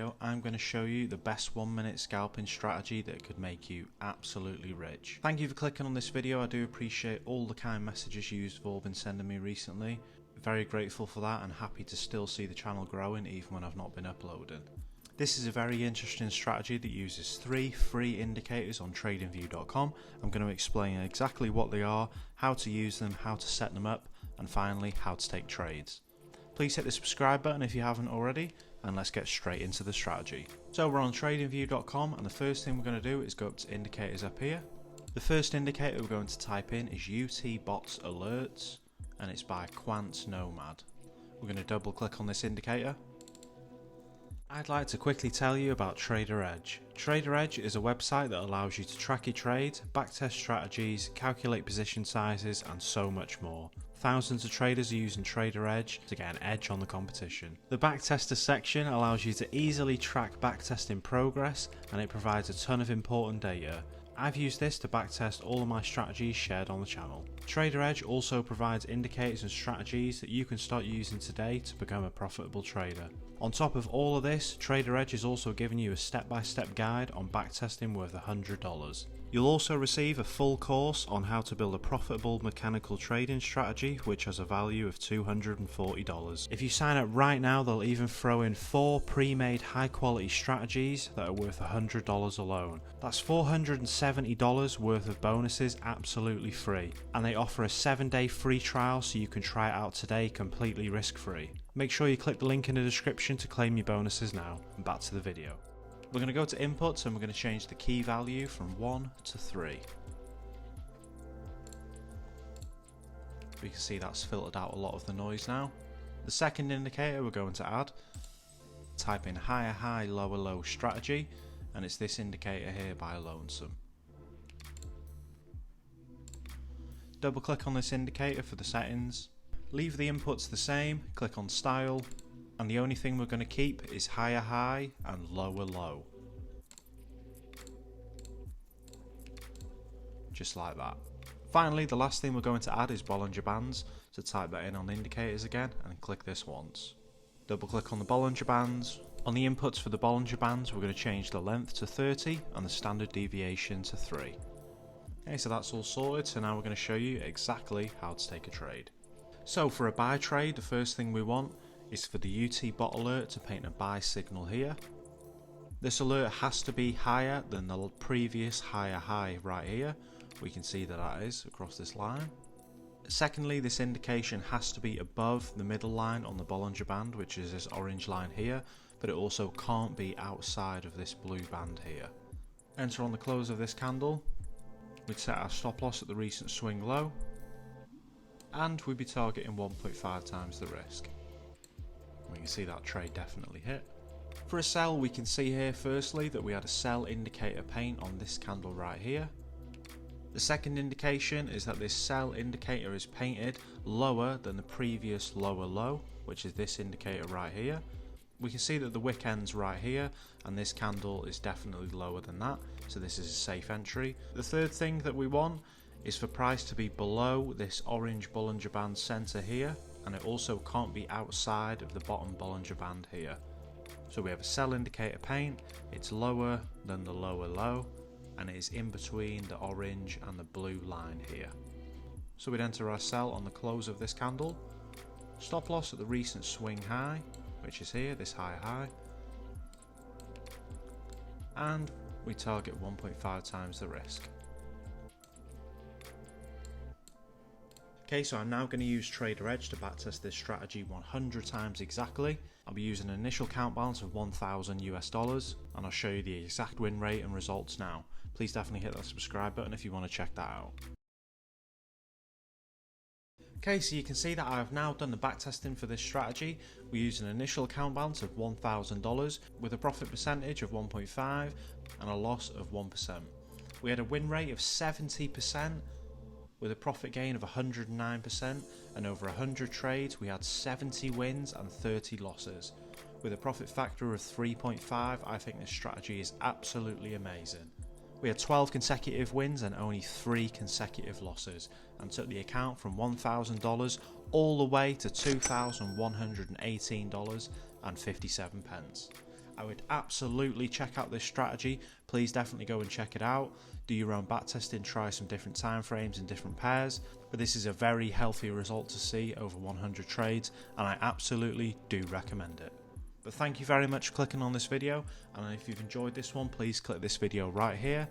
video, I'm going to show you the best 1 minute scalping strategy that could make you absolutely rich. Thank you for clicking on this video. I do appreciate all the kind messages you've all been sending me recently. Very grateful for that and happy to still see the channel growing even when I've not been uploading. This is a very interesting strategy that uses 3 free indicators on TradingView.com. I'm going to explain exactly what they are, how to use them, how to set them up, and finally how to take trades. Please hit the subscribe button if you haven't already, and let's get straight into the strategy. So we're on TradingView.com, and the first thing we're going to do is go up to indicators up here. The first indicator we're going to type in is UT Bots Alerts, and it's by Quant Nomad. We're going to double click on this indicator. I'd like to quickly tell you about Trader Edge. Trader Edge is a website that allows you to track your trades, backtest strategies, calculate position sizes, and so much more. Thousands of traders are using Trader Edge to get an edge on the competition. The Backtester section allows you to easily track backtesting progress, and it provides a ton of important data. I've used this to backtest all of my strategies shared on the channel. Trader Edge also provides indicators and strategies that you can start using today to become a profitable trader. On top of all of this, Trader Edge is also giving you a step-by-step guide on backtesting worth $100. You'll also receive a full course on how to build a profitable mechanical trading strategy, which has a value of $240. If you sign up right now, they'll even throw in 4 pre-made high-quality strategies that are worth $100 alone. That's $470 worth of bonuses absolutely free, and they offer a 7-day free trial so you can try it out today completely risk-free. Make sure you click the link in the description to claim your bonuses now, and back to the video. We're going to go to inputs and we're going to change the key value from 1 to 3. We can see that's filtered out a lot of the noise now. The second indicator we're going to add, type in higher high, lower low strategy, and it's this indicator here by Lonesome. Double click on this indicator for the settings. Leave the inputs the same, click on style, and the only thing we're going to keep is higher high and lower low. Just like that. Finally, the last thing we're going to add is Bollinger Bands, so type that in on indicators again and click this once. Double click on the Bollinger Bands. On the inputs for the Bollinger Bands, we're going to change the length to 30 and the standard deviation to 3. Okay, so that's all sorted, so now we're going to show you exactly how to take a trade. So for a buy trade, the first thing we want is for the UT bot alert to paint a buy signal here. This alert has to be higher than the previous higher high right here. We can see that is across this line. Secondly, this indication has to be above the middle line on the Bollinger Band, which is this orange line here, but it also can't be outside of this blue band here. Enter on the close of this candle. We'd set our stop loss at the recent swing low, and we'd be targeting 1.5 times the risk. We can see that trade definitely hit. For a sell, we can see here firstly that we had a sell indicator paint on this candle right here. The second indication is that this sell indicator is painted lower than the previous lower low, which is this indicator right here. We can see that the wick ends right here, and this candle is definitely lower than that, so this is a safe entry. The third thing that we want is for price to be below this orange Bollinger Band center here, and it also can't be outside of the bottom Bollinger Band here. So we have a sell indicator paint, it's lower than the lower low, and it is in between the orange and the blue line here. So we'd enter our sell on the close of this candle, stop loss at the recent swing high, which is here, this higher high, and we target 1.5 times the risk. Okay, so I'm now going to use Trader Edge to backtest this strategy 100 times exactly. I'll be using an initial count balance of $1,000 and I'll show you the exact win rate and results now. Please definitely hit that subscribe button if you want to check that out. Okay, so you can see that I have now done the backtesting for this strategy. We used an initial account balance of $1,000 with a profit percentage of 1.5 and a loss of 1%. We had a win rate of 70%. With a profit gain of 109%, and over 100 trades we had 70 wins and 30 losses. With a profit factor of 3.5, I think this strategy is absolutely amazing. We had 12 consecutive wins and only 3 consecutive losses, and took the account from $1,000 all the way to $2,118.57. I would absolutely check out this strategy. Please definitely go and check it out. Do your own backtesting, try some different time frames and different pairs. But this is a very healthy result to see over 100 trades, and I absolutely do recommend it. But thank you very much for clicking on this video, and if you've enjoyed this one, please click this video right here.